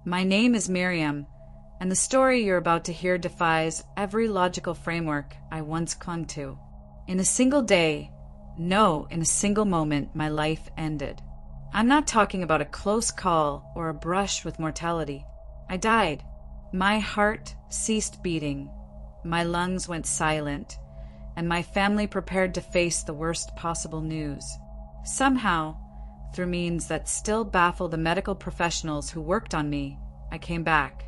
My name is Miriam, and the story you're about to hear defies every logical framework I once clung to. In a single day, in a single moment, my life ended. I'm not talking about a close call or a brush with mortality. I died. My heart ceased beating, my lungs went silent, and my family prepared to face the worst possible news. Somehow, through means that still baffle the medical professionals who worked on me, I came back.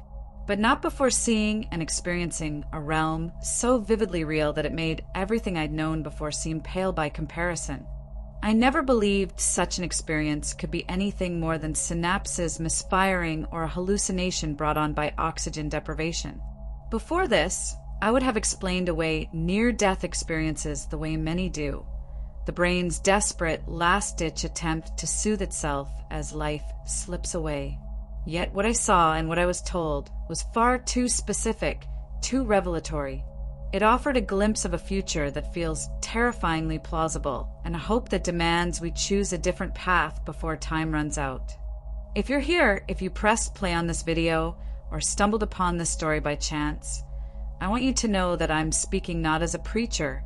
But not before seeing and experiencing a realm so vividly real that it made everything I'd known before seem pale by comparison. I never believed such an experience could be anything more than synapses misfiring or a hallucination brought on by oxygen deprivation. Before this, I would have explained away near-death experiences the way many do, the brain's desperate last-ditch attempt to soothe itself as life slips away. Yet what I saw and what I was told was far too specific, too revelatory. It offered a glimpse of a future that feels terrifyingly plausible, and a hope that demands we choose a different path before time runs out. If you're here, if you pressed play on this video, or stumbled upon this story by chance, I want you to know that I'm speaking not as a preacher,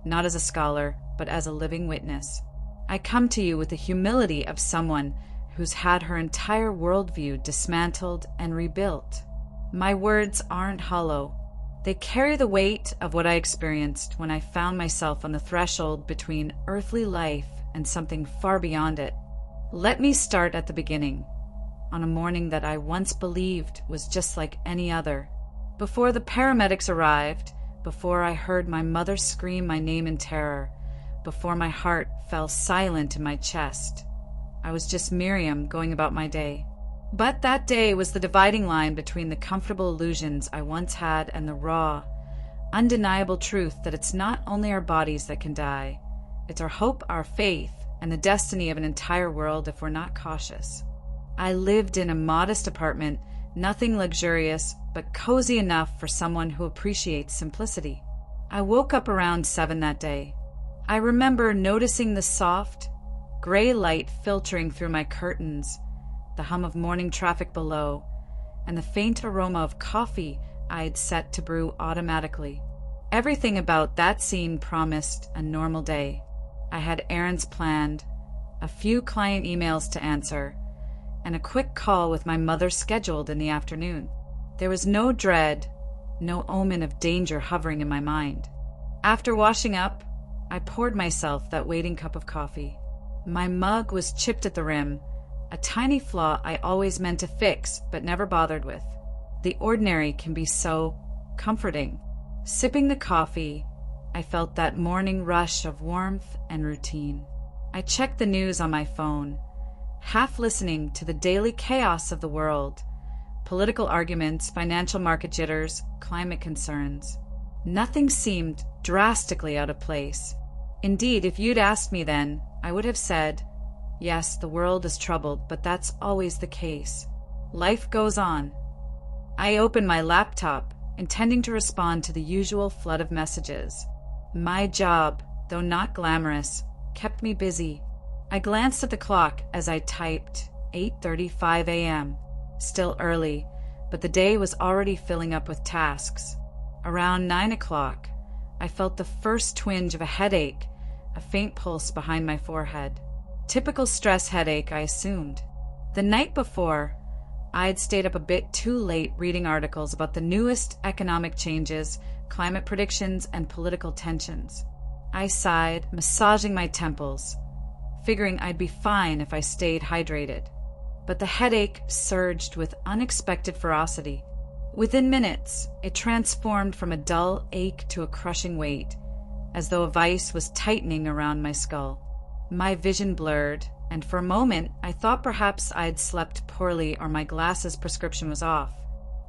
not as a scholar, but as a living witness. I come to you with the humility of someone who's had her entire worldview dismantled and rebuilt. My words aren't hollow. They carry the weight of what I experienced when I found myself on the threshold between earthly life and something far beyond it. Let me start at the beginning, on a morning that I once believed was just like any other. Before the paramedics arrived, before I heard my mother scream my name in terror, before my heart fell silent in my chest, I was just Miriam going about my day. But that day was the dividing line between the comfortable illusions I once had and the raw, undeniable truth that it's not only our bodies that can die, it's our hope, our faith, and the destiny of an entire world if we're not cautious. I lived in a modest apartment, nothing luxurious, but cozy enough for someone who appreciates simplicity. I woke up around 7 that day. I remember noticing the soft, gray light filtering through my curtains, the hum of morning traffic below, and the faint aroma of coffee I had set to brew automatically. Everything about that scene promised a normal day. I had errands planned, a few client emails to answer, and a quick call with my mother scheduled in the afternoon. There was no dread, no omen of danger hovering in my mind. After washing up, I poured myself that waiting cup of coffee. My mug was chipped at the rim, a tiny flaw I always meant to fix but never bothered with. The ordinary can be so comforting. Sipping the coffee, I felt that morning rush of warmth and routine. I checked the news on my phone, half listening to the daily chaos of the world, political arguments, financial market jitters, climate concerns. Nothing seemed drastically out of place. Indeed, if you'd asked me then, I would have said, yes, the world is troubled, but that's always the case. Life goes on. I opened my laptop, intending to respond to the usual flood of messages. My job, though not glamorous, kept me busy. I glanced at the clock as I typed 8:35 a.m. Still early, but the day was already filling up with tasks. Around 9 o'clock, I felt the first twinge of a headache, a faint pulse behind my forehead. Typical stress headache, I assumed. The night before, I had stayed up a bit too late reading articles about the newest economic changes, climate predictions, and political tensions. I sighed, massaging my temples, figuring I'd be fine if I stayed hydrated. But the headache surged with unexpected ferocity. Within minutes, it transformed from a dull ache to a crushing weight, as though a vice was tightening around my skull. My vision blurred, and for a moment I thought perhaps I had slept poorly or my glasses prescription was off.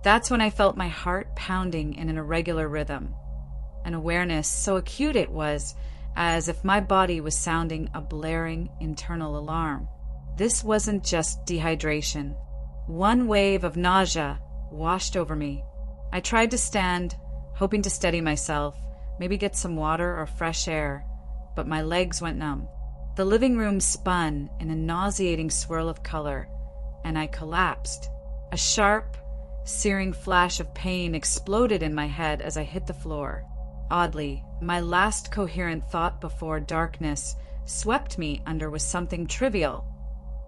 That's when I felt my heart pounding in an irregular rhythm, an awareness so acute it was as if my body was sounding a blaring internal alarm. This wasn't just dehydration. One wave of nausea washed over me. I tried to stand, hoping to steady myself, maybe get some water or fresh air, but my legs went numb. The living room spun in a nauseating swirl of color, and I collapsed. A sharp, searing flash of pain exploded in my head as I hit the floor. Oddly, my last coherent thought before darkness swept me under was something trivial.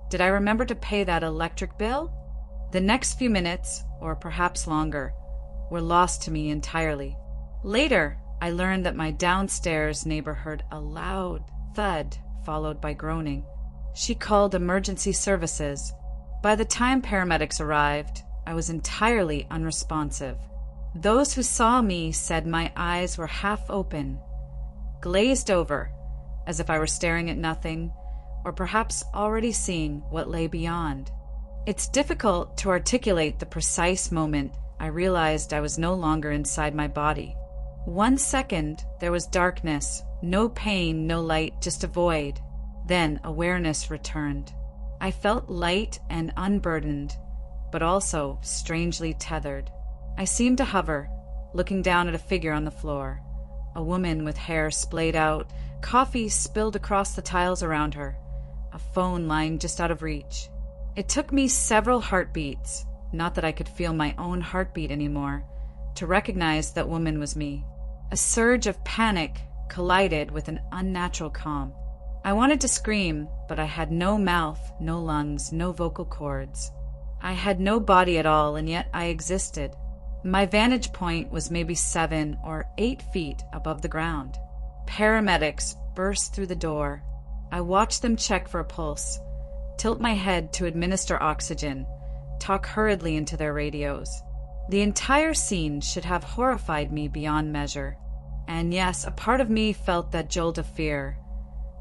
Did I remember to pay that electric bill? The next few minutes, or perhaps longer, were lost to me entirely. Later, I learned that my downstairs neighbor heard a loud thud followed by groaning. She called emergency services. By the time paramedics arrived, I was entirely unresponsive. Those who saw me said my eyes were half open, glazed over, as if I were staring at nothing, or perhaps already seeing what lay beyond. It's difficult to articulate the precise moment I realized I was no longer inside my body. 1 second, there was darkness, no pain, no light, just a void. Then awareness returned. I felt light and unburdened, but also strangely tethered. I seemed to hover, looking down at a figure on the floor. A woman with hair splayed out, coffee spilled across the tiles around her, a phone lying just out of reach. It took me several heartbeats, not that I could feel my own heartbeat anymore, to recognize that woman was me. A surge of panic collided with an unnatural calm. I wanted to scream, but I had no mouth, no lungs, no vocal cords. I had no body at all, and yet I existed. My vantage point was maybe 7 or 8 feet above the ground. Paramedics burst through the door. I watched them check for a pulse, tilt my head to administer oxygen, talk hurriedly into their radios. The entire scene should have horrified me beyond measure. And yes, a part of me felt that jolt of fear,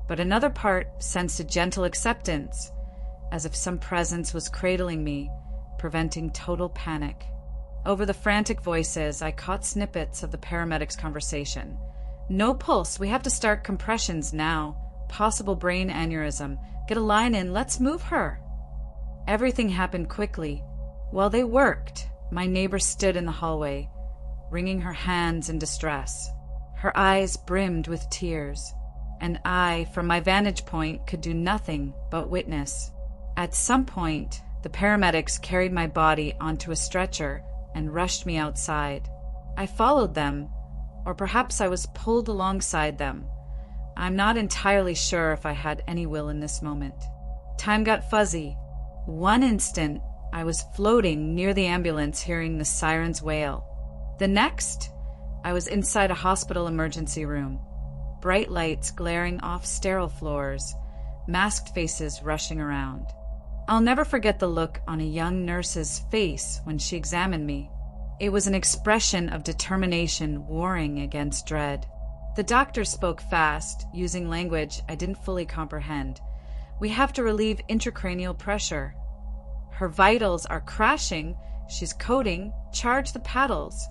but another part sensed a gentle acceptance, as if some presence was cradling me, preventing total panic. Over the frantic voices, I caught snippets of the paramedics' conversation. No pulse, we have to start compressions now. Possible brain aneurysm. Get a line in, let's move her. Everything happened quickly. While they worked, my neighbor stood in the hallway, wringing her hands in distress. Her eyes brimmed with tears, and I, from my vantage point, could do nothing but witness. At some point, the paramedics carried my body onto a stretcher and rushed me outside. I followed them, or perhaps I was pulled alongside them. I'm not entirely sure if I had any will in this moment. Time got fuzzy. 1 instant, I was floating near the ambulance hearing the sirens wail. The next, I was inside a hospital emergency room. Bright lights glaring off sterile floors, masked faces rushing around. I'll never forget the look on a young nurse's face when she examined me. It was an expression of determination warring against dread. The doctor spoke fast, using language I didn't fully comprehend. We have to relieve intracranial pressure. Her vitals are crashing. She's coding. Charge the paddles.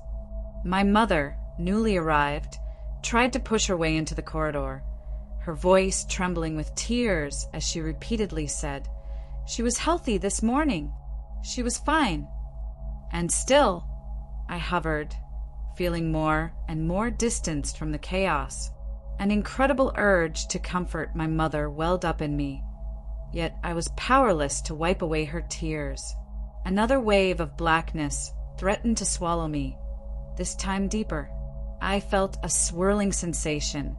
My mother, newly arrived, tried to push her way into the corridor, her voice trembling with tears as she repeatedly said, "She was healthy this morning. She was fine." And still, I hovered, feeling more and more distanced from the chaos. An incredible urge to comfort my mother welled up in me, yet I was powerless to wipe away her tears. Another wave of blackness threatened to swallow me, this time deeper. I felt a swirling sensation,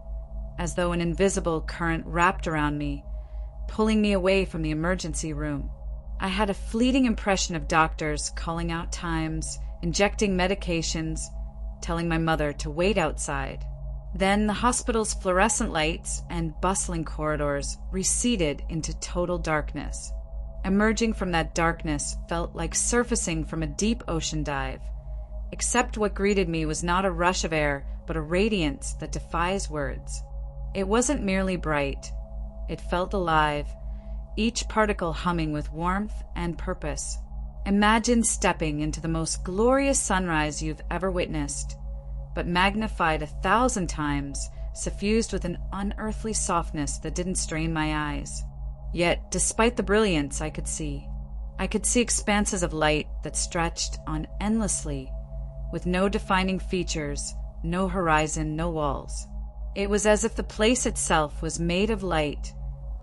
as though an invisible current wrapped around me, pulling me away from the emergency room. I had a fleeting impression of doctors calling out times, injecting medications, telling my mother to wait outside. Then the hospital's fluorescent lights and bustling corridors receded into total darkness. Emerging from that darkness felt like surfacing from a deep ocean dive. Except what greeted me was not a rush of air, but a radiance that defies words. It wasn't merely bright. It felt alive, each particle humming with warmth and purpose. Imagine stepping into the most glorious sunrise you've ever witnessed, but magnified 1,000 times, suffused with an unearthly softness that didn't strain my eyes. Yet, despite the brilliance, I could see expanses of light that stretched on endlessly, with no defining features, no horizon, no walls. It was as if the place itself was made of light,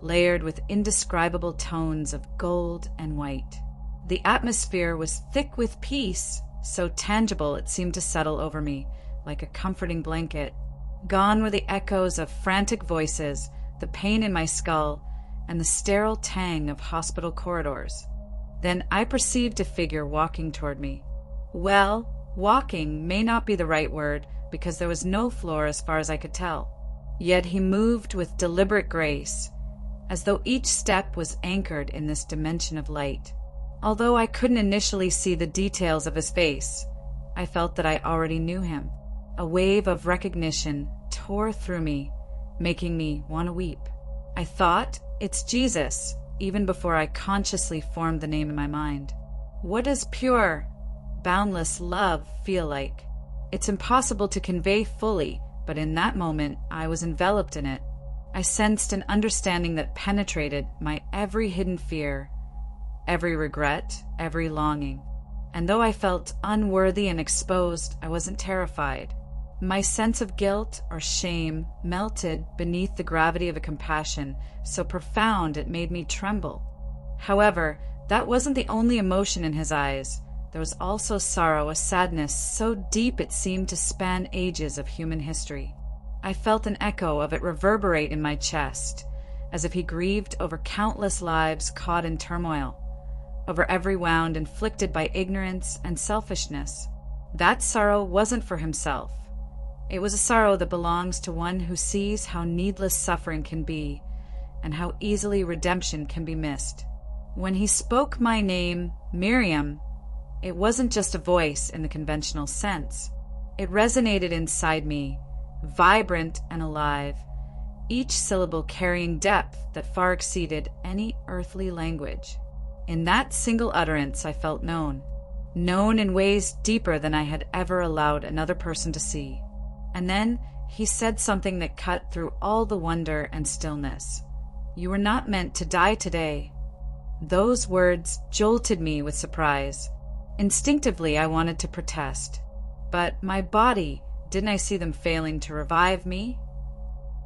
layered with indescribable tones of gold and white. The atmosphere was thick with peace, so tangible it seemed to settle over me like a comforting blanket. Gone were the echoes of frantic voices, the pain in my skull, and the sterile tang of hospital corridors. Then I perceived a figure walking toward me. Well, walking may not be the right word, because there was no floor as far as I could tell. Yet he moved with deliberate grace, as though each step was anchored in this dimension of light. Although I couldn't initially see the details of his face, I felt that I already knew him. A wave of recognition tore through me, making me want to weep. I thought, it's Jesus, even before I consciously formed the name in my mind. What does pure, boundless love feel like? It's impossible to convey fully, but in that moment I was enveloped in it. I sensed an understanding that penetrated my every hidden fear, every regret, every longing. And though I felt unworthy and exposed, I wasn't terrified. My sense of guilt or shame melted beneath the gravity of a compassion so profound it made me tremble. However, that wasn't the only emotion in his eyes. There was also sorrow, a sadness so deep it seemed to span ages of human history. I felt an echo of it reverberate in my chest, as if he grieved over countless lives caught in turmoil, over every wound inflicted by ignorance and selfishness. That sorrow wasn't for himself. It was a sorrow that belongs to one who sees how needless suffering can be and how easily redemption can be missed. When he spoke my name, Miriam, it wasn't just a voice in the conventional sense. It resonated inside me, vibrant and alive, each syllable carrying depth that far exceeded any earthly language. In that single utterance I felt known in ways deeper than I had ever allowed another person to see. And then he said something that cut through all the wonder and stillness. You were not meant to die today. Those words jolted me with surprise. Instinctively, I wanted to protest. But my body, didn't I see them failing to revive me?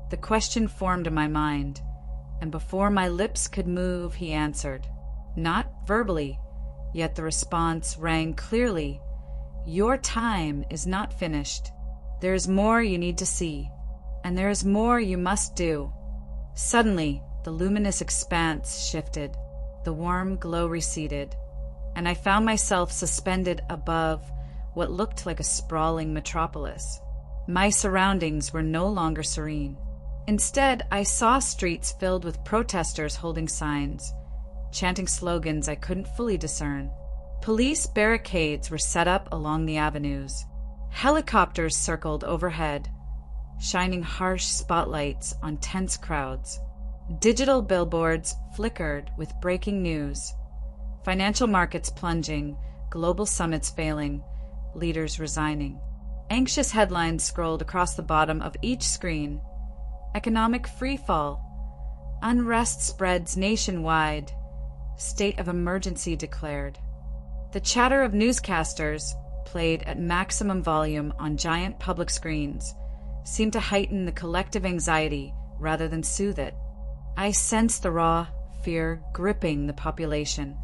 The question formed in my mind, and before my lips could move, he answered. Not verbally, yet the response rang clearly. Your time is not finished. There is more you need to see, and there is more you must do. Suddenly, the luminous expanse shifted, the warm glow receded, and I found myself suspended above what looked like a sprawling metropolis. My surroundings were no longer serene. Instead, I saw streets filled with protesters holding signs, chanting slogans I couldn't fully discern. Police barricades were set up along the avenues. Helicopters circled overhead, shining harsh spotlights on tense crowds. Digital billboards flickered with breaking news. Financial markets plunging, global summits failing, leaders resigning. Anxious headlines scrolled across the bottom of each screen. Economic freefall. Unrest spreads nationwide. State of emergency declared. The chatter of newscasters, played at maximum volume on giant public screens, seemed to heighten the collective anxiety rather than soothe it. I sensed the raw fear gripping the population.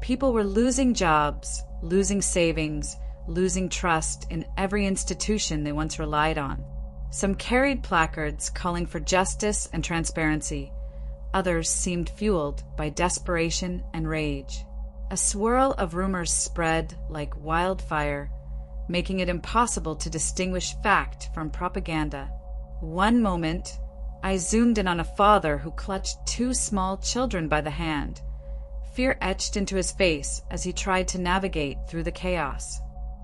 People were losing jobs, losing savings, losing trust in every institution they once relied on. Some carried placards calling for justice and transparency. Others seemed fueled by desperation and rage. A swirl of rumors spread like wildfire, making it impossible to distinguish fact from propaganda. One moment, I zoomed in on a father who clutched two small children by the hand. Fear etched into his face as he tried to navigate through the chaos.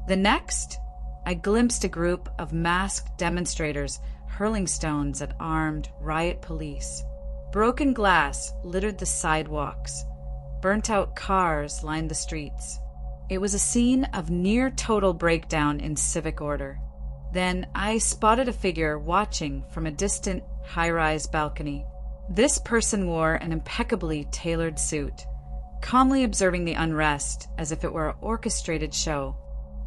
The next, I glimpsed a group of masked demonstrators hurling stones at armed riot police. Broken glass littered the sidewalks. Burnt-out cars lined the streets. It was a scene of near-total breakdown in civic order. Then I spotted a figure watching from a distant, high-rise balcony. This person wore an impeccably tailored suit, calmly observing the unrest as if it were an orchestrated show.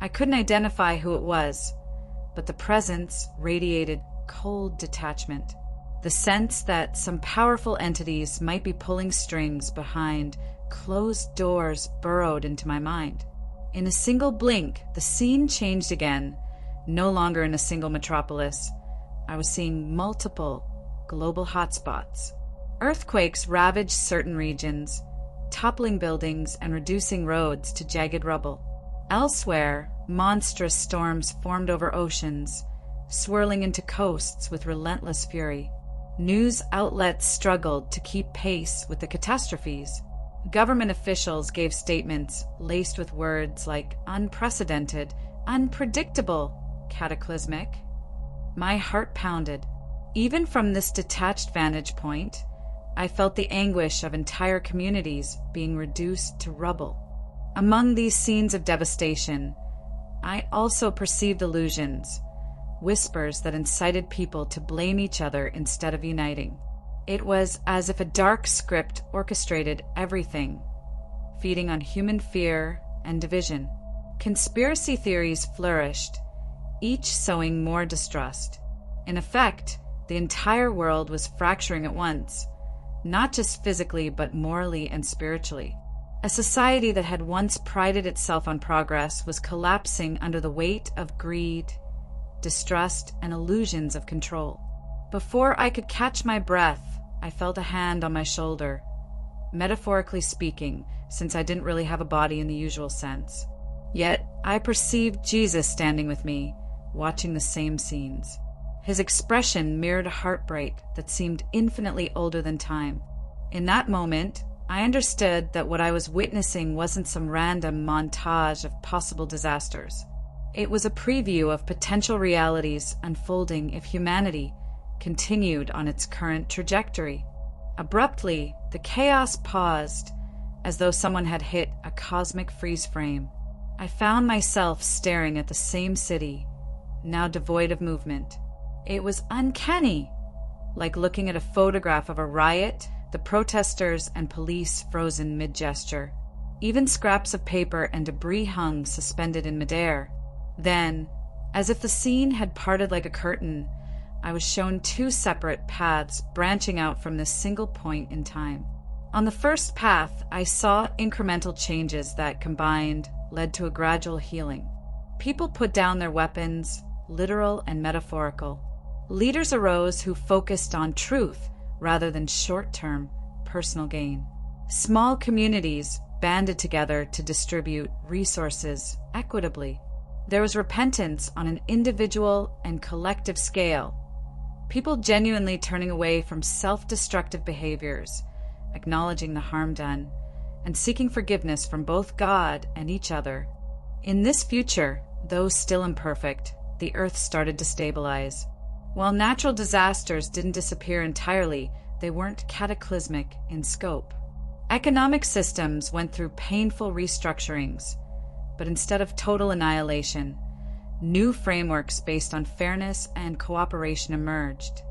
I couldn't identify who it was, but the presence radiated cold detachment. The sense that some powerful entities might be pulling strings behind closed doors burrowed into my mind. In a single blink, the scene changed again. No longer in a single metropolis, I was seeing multiple global hotspots. Earthquakes ravaged certain regions, toppling buildings and reducing roads to jagged rubble. Elsewhere, monstrous storms formed over oceans, swirling into coasts with relentless fury. News outlets struggled to keep pace with the catastrophes. Government officials gave statements laced with words like unprecedented, unpredictable, cataclysmic. My heart pounded. Even from this detached vantage point, I felt the anguish of entire communities being reduced to rubble. Among these scenes of devastation, I also perceived illusions, whispers that incited people to blame each other instead of uniting. It was as if a dark script orchestrated everything, feeding on human fear and division. Conspiracy theories flourished, each sowing more distrust. In effect, the entire world was fracturing at once, not just physically but morally and spiritually. A society that had once prided itself on progress was collapsing under the weight of greed, distrust, and illusions of control. Before I could catch my breath, I felt a hand on my shoulder, metaphorically speaking, since I didn't really have a body in the usual sense. Yet, I perceived Jesus standing with me, watching the same scenes. His expression mirrored a heartbreak that seemed infinitely older than time. In that moment, I understood that what I was witnessing wasn't some random montage of possible disasters. It was a preview of potential realities unfolding if humanity continued on its current trajectory. Abruptly, the chaos paused, as though someone had hit a cosmic freeze frame. I found myself staring at the same city, now devoid of movement. It was uncanny, like looking at a photograph of a riot, the protesters and police frozen mid-gesture. Even scraps of paper and debris hung suspended in midair. Then, as if the scene had parted like a curtain, I was shown two separate paths branching out from this single point in time. On the first path, I saw incremental changes that, combined, led to a gradual healing. People put down their weapons, literal and metaphorical. Leaders arose who focused on truth rather than short-term personal gain. Small communities banded together to distribute resources equitably. There was repentance on an individual and collective scale. People genuinely turning away from self-destructive behaviors, acknowledging the harm done, and seeking forgiveness from both God and each other. In this future, though still imperfect, the earth started to stabilize. While natural disasters didn't disappear entirely, they weren't cataclysmic in scope. Economic systems went through painful restructurings, but instead of total annihilation, new frameworks based on fairness and cooperation emerged.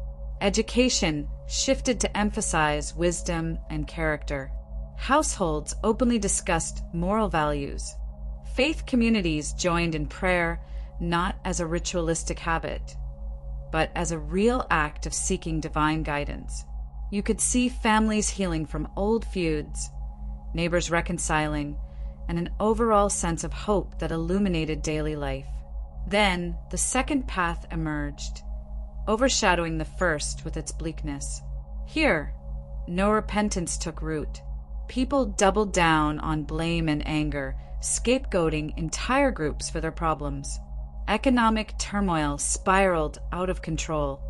Education shifted to emphasize wisdom and character. Households openly discussed moral values. Faith communities joined in prayer not as a ritualistic habit, but as a real act of seeking divine guidance. You could see families healing from old feuds, neighbors reconciling, and an overall sense of hope that illuminated daily life. Then, the second path emerged, overshadowing the first with its bleakness. Here, no repentance took root. People doubled down on blame and anger, scapegoating entire groups for their problems. Economic turmoil spiraled out of control,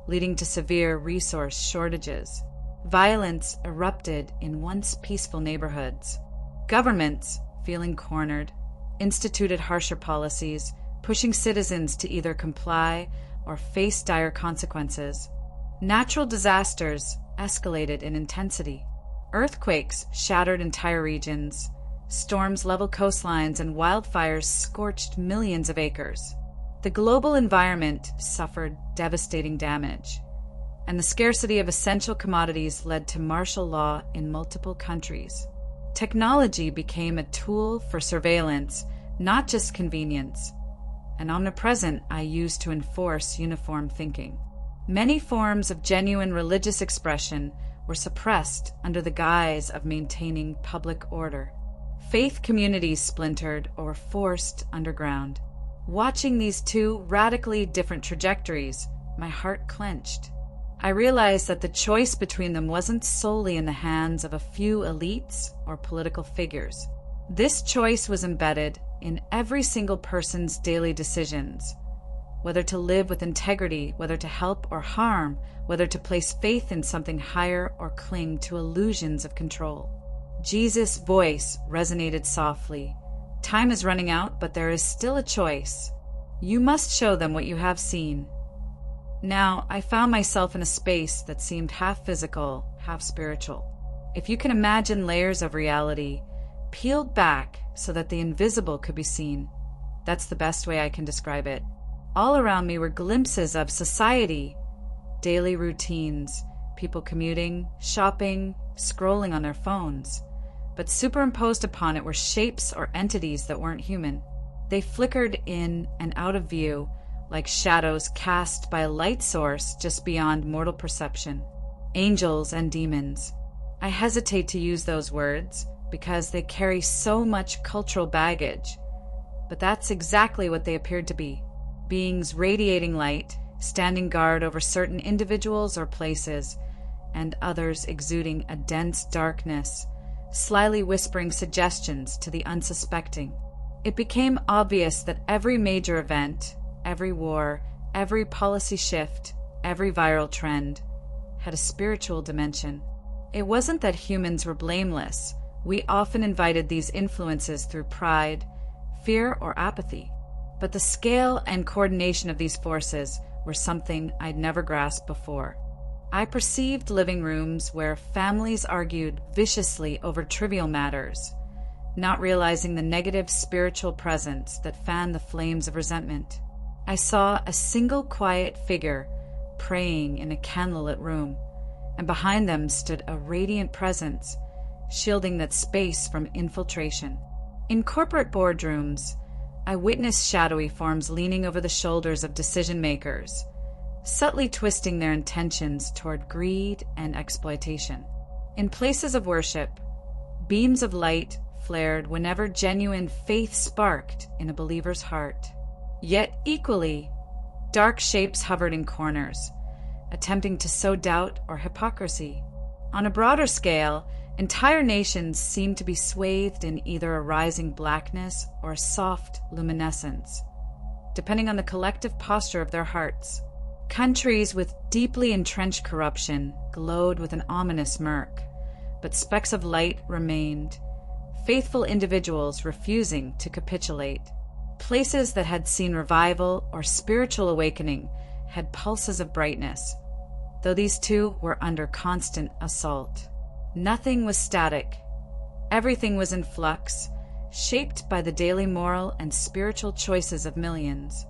leading to severe resource shortages. Violence erupted in once peaceful neighborhoods. Governments, feeling cornered, instituted harsher policies, pushing citizens to either comply or face dire consequences. Natural disasters escalated in intensity. Earthquakes shattered entire regions. Storms leveled coastlines and wildfires scorched millions of acres. The global environment suffered devastating damage, and the scarcity of essential commodities led to martial law in multiple countries. Technology became a tool for surveillance, not just convenience, an omnipresent I used to enforce uniform thinking. Many forms of genuine religious expression were suppressed under the guise of maintaining public order. Faith communities splintered or were forced underground. Watching these two radically different trajectories, my heart clenched. I realized that the choice between them wasn't solely in the hands of a few elites or political figures. This choice was embedded in every single person's daily decisions, whether to live with integrity, whether to help or harm, whether to place faith in something higher or cling to illusions of control. Jesus' voice resonated softly. Time is running out, but there is still a choice. You must show them what you have seen. Now, I found myself in a space that seemed half physical, half spiritual. If you can imagine layers of reality peeled back so that the invisible could be seen, that's the best way I can describe it. All around me were glimpses of society, daily routines, people commuting, shopping, scrolling on their phones. But superimposed upon it were shapes or entities that weren't human. They flickered in and out of view, like shadows cast by a light source just beyond mortal perception. Angels and demons. I hesitate to use those words because they carry so much cultural baggage, but that's exactly what they appeared to be. Beings radiating light, standing guard over certain individuals or places, and others exuding a dense darkness, slyly whispering suggestions to the unsuspecting. It became obvious that every major event, every war, every policy shift, every viral trend had a spiritual dimension. It wasn't that humans were blameless. We often invited these influences through pride, fear, or apathy. But the scale and coordination of these forces were something I'd never grasped before. I perceived living rooms where families argued viciously over trivial matters, not realizing the negative spiritual presence that fanned the flames of resentment. I saw a single quiet figure praying in a candlelit room, and behind them stood a radiant presence, shielding that space from infiltration. In corporate boardrooms, I witnessed shadowy forms leaning over the shoulders of decision-makers, subtly twisting their intentions toward greed and exploitation. In places of worship, beams of light flared whenever genuine faith sparked in a believer's heart. Yet equally, dark shapes hovered in corners, attempting to sow doubt or hypocrisy. On a broader scale, entire nations seemed to be swathed in either a rising blackness or a soft luminescence, depending on the collective posture of their hearts. Countries with deeply entrenched corruption glowed with an ominous murk, but specks of light remained, faithful individuals refusing to capitulate. Places that had seen revival or spiritual awakening had pulses of brightness, though these too were under constant assault. Nothing was static. Everything was in flux, shaped by the daily moral and spiritual choices of millions.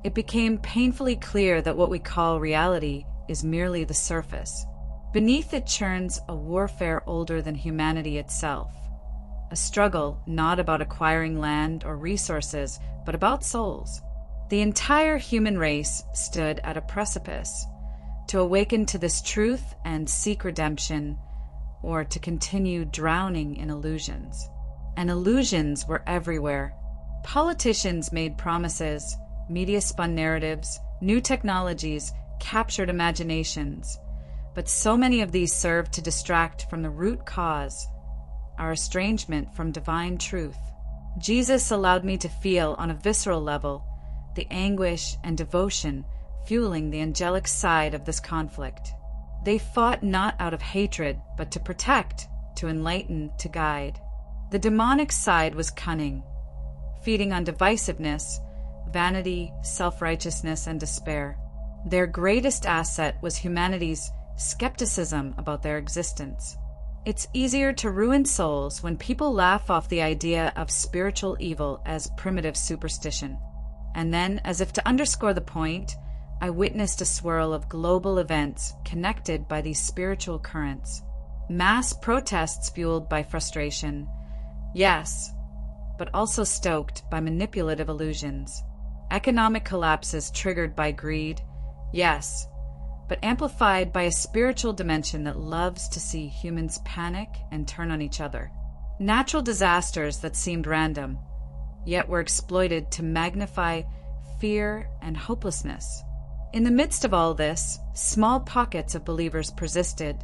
It became painfully clear that what we call reality is merely the surface. Beneath it churns a warfare older than humanity itself, a struggle not about acquiring land or resources, but about souls. The entire human race stood at a precipice, to awaken to this truth and seek redemption, or to continue drowning in illusions. And illusions were everywhere. Politicians made promises, media spun narratives, new technologies captured imaginations, but so many of these served to distract from the root cause, our estrangement from divine truth. Jesus allowed me to feel on a visceral level the anguish and devotion fueling the angelic side of this conflict. They fought not out of hatred, but to protect, to enlighten, to guide. The demonic side was cunning, feeding on divisiveness, vanity, self-righteousness, and despair. Their greatest asset was humanity's skepticism about their existence. It's easier to ruin souls when people laugh off the idea of spiritual evil as primitive superstition. And then, as if to underscore the point, I witnessed a swirl of global events connected by these spiritual currents. Mass protests fueled by frustration, yes, but also stoked by manipulative illusions. Economic collapses triggered by greed, yes, but amplified by a spiritual dimension that loves to see humans panic and turn on each other. Natural disasters that seemed random, yet were exploited to magnify fear and hopelessness. In the midst of all this, small pockets of believers persisted,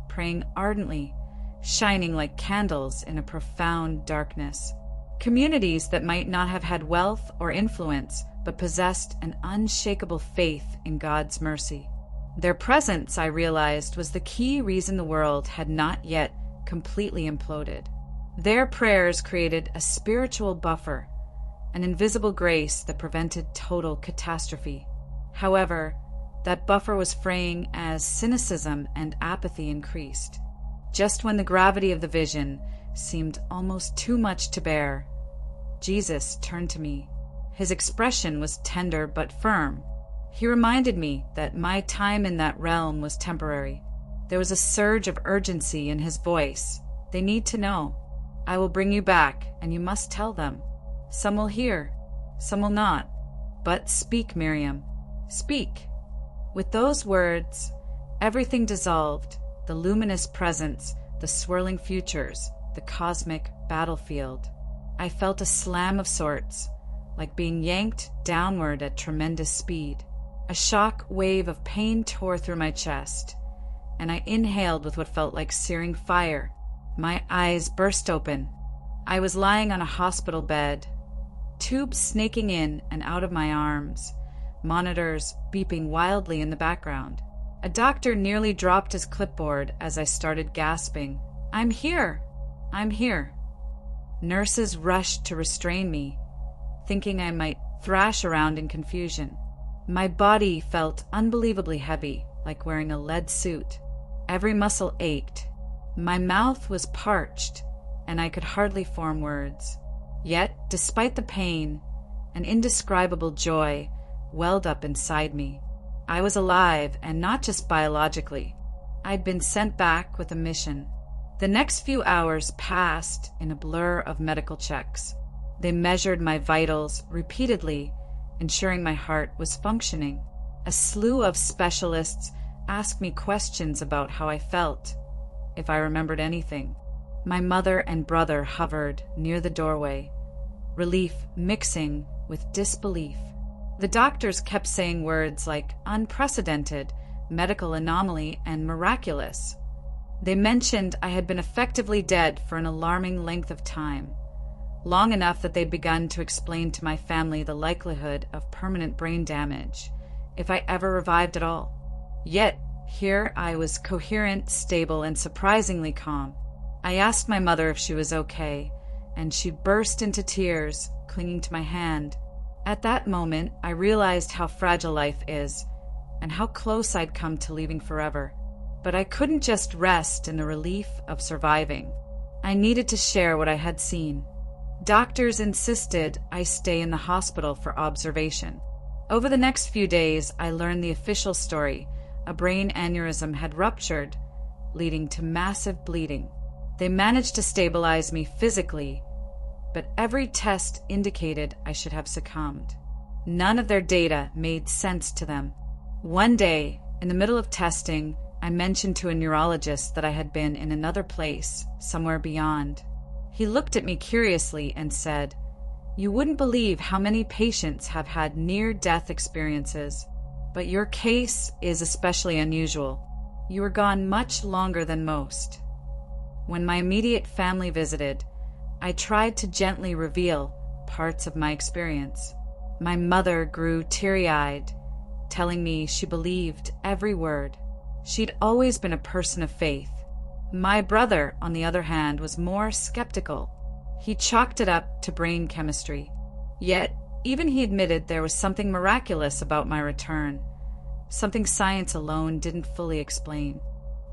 praying ardently, shining like candles in a profound darkness. Communities that might not have had wealth or influence, but possessed an unshakable faith in God's mercy. Their presence, I realized, was the key reason the world had not yet completely imploded. Their prayers created a spiritual buffer, an invisible grace that prevented total catastrophe. However, that buffer was fraying as cynicism and apathy increased. Just when the gravity of the vision seemed almost too much to bear, Jesus turned to me. His expression was tender but firm. He reminded me that my time in that realm was temporary. There was a surge of urgency in his voice. They need to know. I will bring you back, and you must tell them. Some will hear, some will not. But speak, Miriam. Speak. With those words, everything dissolved, the luminous presence, the swirling futures, the cosmic battlefield. I felt a slam of sorts, like being yanked downward at tremendous speed. A shock wave of pain tore through my chest, and I inhaled with what felt like searing fire. My eyes burst open. I was lying on a hospital bed, tubes snaking in and out of my arms, monitors beeping wildly in the background. A doctor nearly dropped his clipboard as I started gasping. "I'm here! I'm here!" Nurses rushed to restrain me, thinking I might thrash around in confusion. My body felt unbelievably heavy, like wearing a lead suit. Every muscle ached. My mouth was parched, and I could hardly form words. Yet, despite the pain, an indescribable joy welled up inside me. I was alive, and not just biologically. I'd been sent back with a mission. The next few hours passed in a blur of medical checks. They measured my vitals repeatedly, ensuring my heart was functioning. A slew of specialists asked me questions about how I felt, if I remembered anything. My mother and brother hovered near the doorway, relief mixing with disbelief. The doctors kept saying words like unprecedented, medical anomaly, and miraculous. They mentioned I had been effectively dead for an alarming length of time, long enough that they'd begun to explain to my family the likelihood of permanent brain damage, if I ever revived at all. Yet, here I was coherent, stable, and surprisingly calm. I asked my mother if she was okay, and she burst into tears, clinging to my hand. At that moment, I realized how fragile life is, and how close I'd come to leaving forever. But I couldn't just rest in the relief of surviving. I needed to share what I had seen. Doctors insisted I stay in the hospital for observation. Over the next few days, I learned the official story. A brain aneurysm had ruptured, leading to massive bleeding. They managed to stabilize me physically, but every test indicated I should have succumbed. None of their data made sense to them. One day, in the middle of testing, I mentioned to a neurologist that I had been in another place, somewhere beyond. He looked at me curiously and said, "You wouldn't believe how many patients have had near-death experiences, but your case is especially unusual. You were gone much longer than most." When my immediate family visited, I tried to gently reveal parts of my experience. My mother grew teary-eyed, telling me she believed every word. She'd always been a person of faith. My brother, on the other hand, was more skeptical. He chalked it up to brain chemistry. Yet, even he admitted there was something miraculous about my return, something science alone didn't fully explain.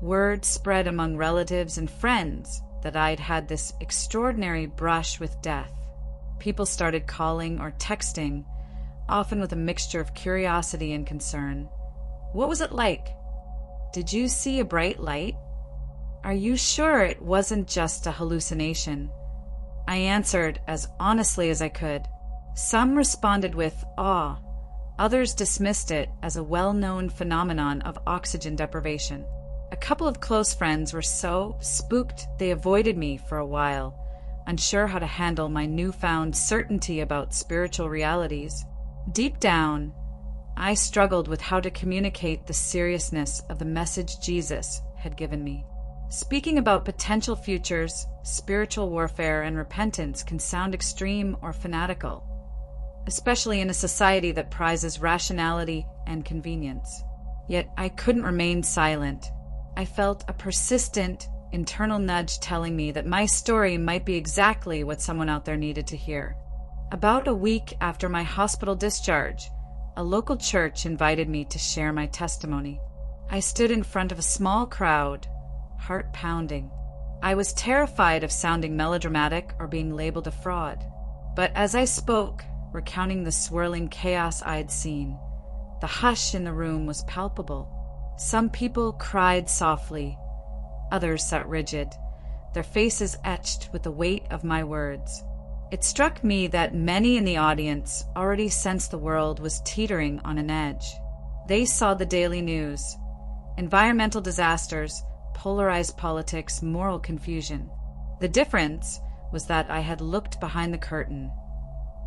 Word spread among relatives and friends that I'd had this extraordinary brush with death. People started calling or texting, often with a mixture of curiosity and concern. "What was it like? Did you see a bright light? Are you sure it wasn't just a hallucination?" I answered as honestly as I could. Some responded with awe, Others dismissed it as a well-known phenomenon of oxygen deprivation. A couple of close friends were so spooked they avoided me for a while, unsure how to handle my newfound certainty about spiritual realities. Deep down, I struggled with how to communicate the seriousness of the message Jesus had given me. Speaking about potential futures, spiritual warfare, and repentance can sound extreme or fanatical, especially in a society that prizes rationality and convenience. Yet I couldn't remain silent. I felt a persistent internal nudge telling me that my story might be exactly what someone out there needed to hear. About a week after my hospital discharge, a local church invited me to share my testimony. I stood in front of a small crowd, heart pounding. I was terrified of sounding melodramatic or being labeled a fraud. But as I spoke, recounting the swirling chaos I'd seen, the hush in the room was palpable. Some people cried softly, others sat rigid, their faces etched with the weight of my words. It struck me that many in the audience already sensed the world was teetering on an edge. They saw the daily news, environmental disasters, polarized politics, moral confusion. The difference was that I had looked behind the curtain,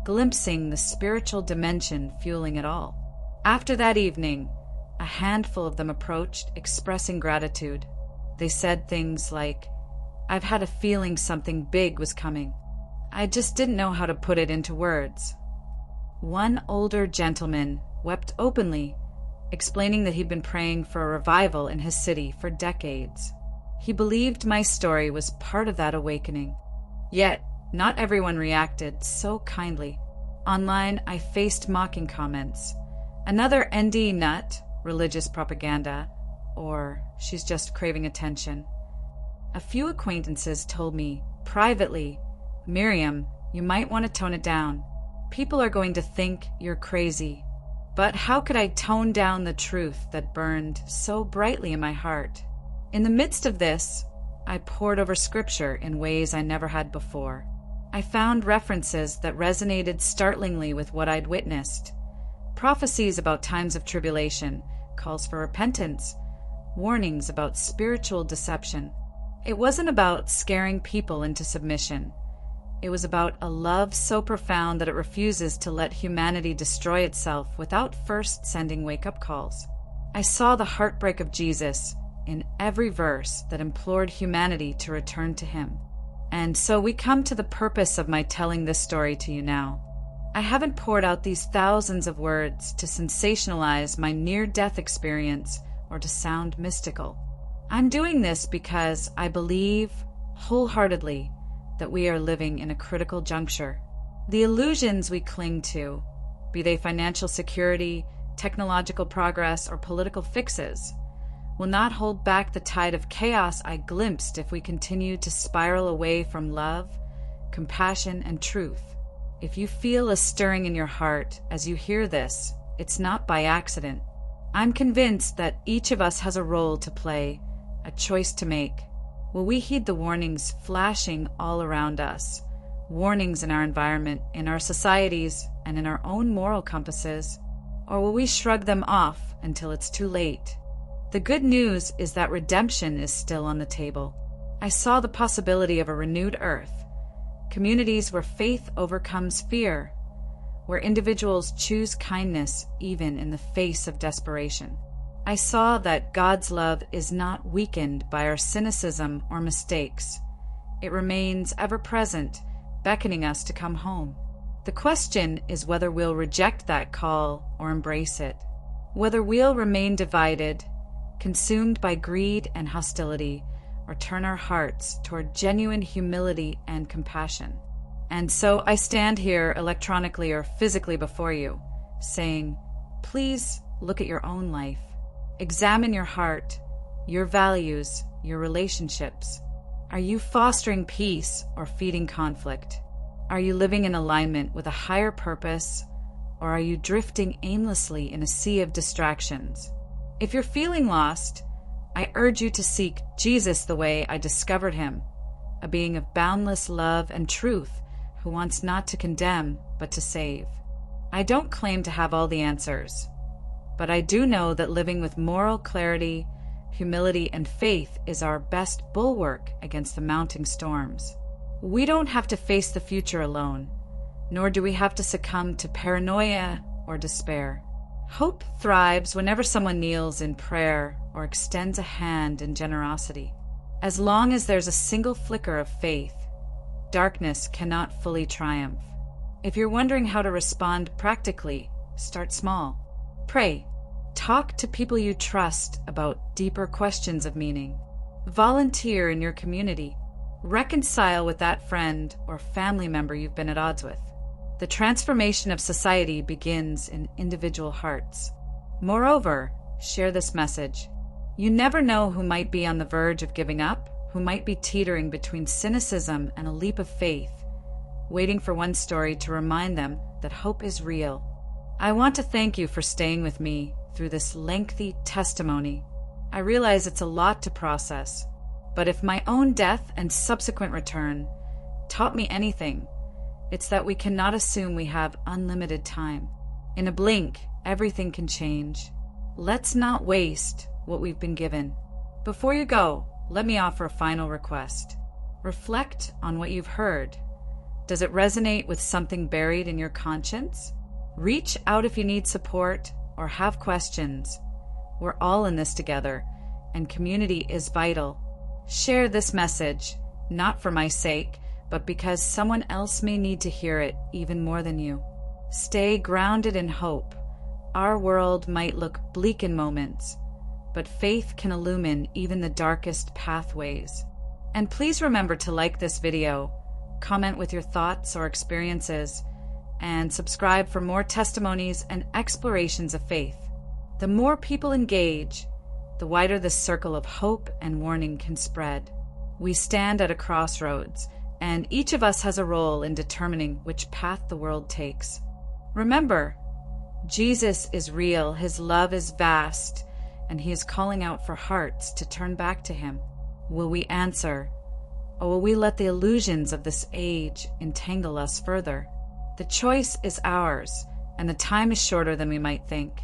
glimpsing the spiritual dimension fueling it all. After that evening, a handful of them approached, expressing gratitude. They said things like, "I've had a feeling something big was coming. I just didn't know how to put it into words." One older gentleman wept openly, explaining that he'd been praying for a revival in his city for decades. He believed my story was part of that awakening. Yet, not everyone reacted so kindly. Online, I faced mocking comments. "Another NDE nut, religious propaganda," or "she's just craving attention." A few acquaintances told me, privately, "Miriam, you might want to tone it down. People are going to think you're crazy." But how could I tone down the truth that burned so brightly in my heart? In the midst of this, I pored over scripture in ways I never had before. I found references that resonated startlingly with what I'd witnessed. Prophecies about times of tribulation, calls for repentance, warnings about spiritual deception. It wasn't about scaring people into submission. It was about a love so profound that it refuses to let humanity destroy itself without first sending wake-up calls. I saw the heartbreak of Jesus in every verse that implored humanity to return to him. And so we come to the purpose of my telling this story to you now. I haven't poured out these thousands of words to sensationalize my near-death experience or to sound mystical. I'm doing this because I believe wholeheartedly that we are living in a critical juncture. The illusions we cling to, be they financial security, technological progress, or political fixes, will not hold back the tide of chaos I glimpsed if we continue to spiral away from love, compassion, and truth. If you feel a stirring in your heart as you hear this, it's not by accident. I'm convinced that each of us has a role to play, a choice to make. Will we heed the warnings flashing all around us, warnings in our environment, in our societies, and in our own moral compasses? Or will we shrug them off until it's too late? The good news is that redemption is still on the table. I saw the possibility of a renewed earth, communities where faith overcomes fear, where individuals choose kindness even in the face of desperation. I saw that God's love is not weakened by our cynicism or mistakes. It remains ever present, beckoning us to come home. The question is whether we'll reject that call or embrace it, whether we'll remain divided, consumed by greed and hostility, or turn our hearts toward genuine humility and compassion. And so I stand here electronically or physically before you, saying, please look at your own life. Examine your heart, your values, your relationships. Are you fostering peace or feeding conflict? Are you living in alignment with a higher purpose, or are you drifting aimlessly in a sea of distractions? If you're feeling lost, I urge you to seek Jesus the way I discovered him, a being of boundless love and truth who wants not to condemn but to save. I don't claim to have all the answers, but I do know that living with moral clarity, humility, and faith is our best bulwark against the mounting storms. We don't have to face the future alone, nor do we have to succumb to paranoia or despair. Hope thrives whenever someone kneels in prayer or extends a hand in generosity. As long as there's a single flicker of faith, darkness cannot fully triumph. If you're wondering how to respond practically, start small. Pray. Talk to people you trust about deeper questions of meaning. Volunteer in your community. Reconcile with that friend or family member you've been at odds with. The transformation of society begins in individual hearts. Moreover, share this message. You never know who might be on the verge of giving up, who might be teetering between cynicism and a leap of faith, waiting for one story to remind them that hope is real. I want to thank you for staying with me through this lengthy testimony. I realize it's a lot to process, but if my own death and subsequent return taught me anything, it's that we cannot assume we have unlimited time. In a blink, everything can change. Let's not waste what we've been given. Before you go, let me offer a final request. Reflect on what you've heard. Does it resonate with something buried in your conscience? Reach out if you need support or have questions. We're all in this together, and community is vital. Share this message, not for my sake, but because someone else may need to hear it even more than you. Stay grounded in hope. Our world might look bleak in moments, but faith can illumine even the darkest pathways. And please remember to like this video, comment with your thoughts or experiences, and subscribe for more testimonies and explorations of faith. The more people engage, the wider the circle of hope and warning can spread. We stand at a crossroads, and each of us has a role in determining which path the world takes. Remember, Jesus is real, His love is vast, and He is calling out for hearts to turn back to Him. Will we answer, or will we let the illusions of this age entangle us further? The choice is ours, and the time is shorter than we might think.